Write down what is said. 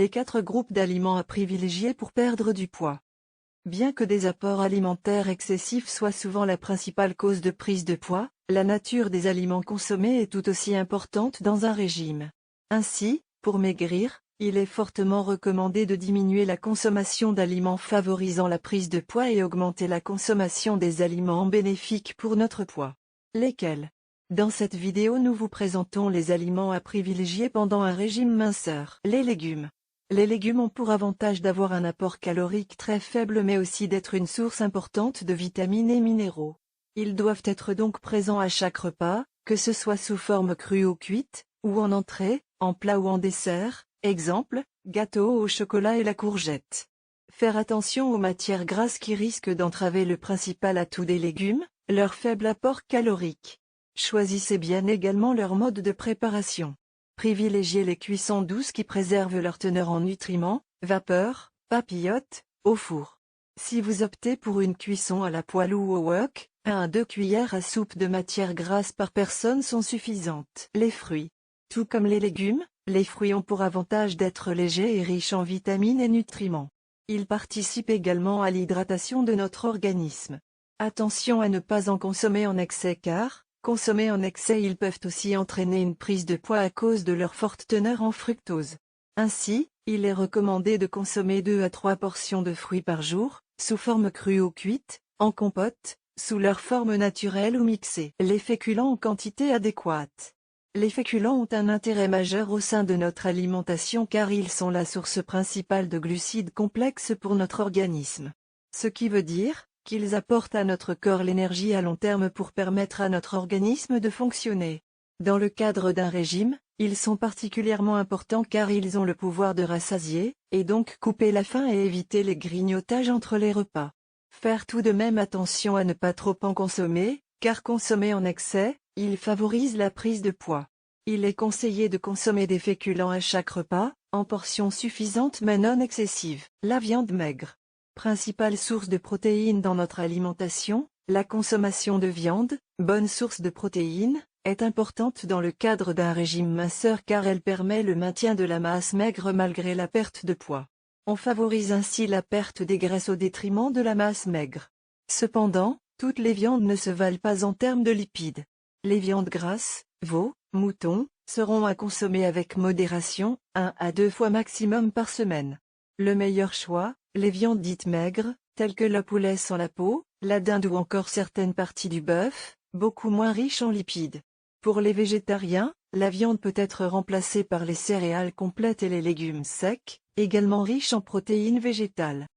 Les 4 groupes d'aliments à privilégier pour perdre du poids. Bien que des apports alimentaires excessifs soient souvent la principale cause de prise de poids, la nature des aliments consommés est tout aussi importante dans un régime. Ainsi, pour maigrir, il est fortement recommandé de diminuer la consommation d'aliments favorisant la prise de poids et augmenter la consommation des aliments bénéfiques pour notre poids. Lesquels? Dans cette vidéo nous vous présentons les aliments à privilégier pendant un régime minceur. Les légumes. Les légumes ont pour avantage d'avoir un apport calorique très faible mais aussi d'être une source importante de vitamines et minéraux. Ils doivent être donc présents à chaque repas, que ce soit sous forme crue ou cuite, ou en entrée, en plat ou en dessert, exemple, gâteau au chocolat et la courgette. Faire attention aux matières grasses qui risquent d'entraver le principal atout des légumes, leur faible apport calorique. Choisissez bien également leur mode de préparation. Privilégiez les cuissons douces qui préservent leur teneur en nutriments, vapeur, papillote, au four. Si vous optez pour une cuisson à la poêle ou au wok, 1 à 2 cuillères à soupe de matière grasse par personne sont suffisantes. Les fruits. Tout comme les légumes, les fruits ont pour avantage d'être légers et riches en vitamines et nutriments. Ils participent également à l'hydratation de notre organisme. Attention à ne pas en consommer en excès car, consommés en excès ils peuvent aussi entraîner une prise de poids à cause de leur forte teneur en fructose. Ainsi, il est recommandé de consommer 2 à 3 portions de fruits par jour, sous forme crue ou cuite, en compote, sous leur forme naturelle ou mixée. Les féculents en quantité adéquate. Les féculents ont un intérêt majeur au sein de notre alimentation car ils sont la source principale de glucides complexes pour notre organisme. Ce qui veut dire qu'ils apportent à notre corps l'énergie à long terme pour permettre à notre organisme de fonctionner. Dans le cadre d'un régime, ils sont particulièrement importants car ils ont le pouvoir de rassasier, et donc couper la faim et éviter les grignotages entre les repas. Faire tout de même attention à ne pas trop en consommer, car consommer en excès, il favorise la prise de poids. Il est conseillé de consommer des féculents à chaque repas, en portions suffisantes mais non excessives. La viande maigre. Principale source de protéines dans notre alimentation, la consommation de viande, bonne source de protéines, est importante dans le cadre d'un régime minceur car elle permet le maintien de la masse maigre malgré la perte de poids. On favorise ainsi la perte des graisses au détriment de la masse maigre. Cependant, toutes les viandes ne se valent pas en termes de lipides. Les viandes grasses, veau, mouton, seront à consommer avec modération, 1 à 2 fois maximum par semaine. Le meilleur choix, les viandes dites maigres, telles que le poulet sans la peau, la dinde ou encore certaines parties du bœuf, beaucoup moins riches en lipides. Pour les végétariens, la viande peut être remplacée par les céréales complètes et les légumes secs, également riches en protéines végétales.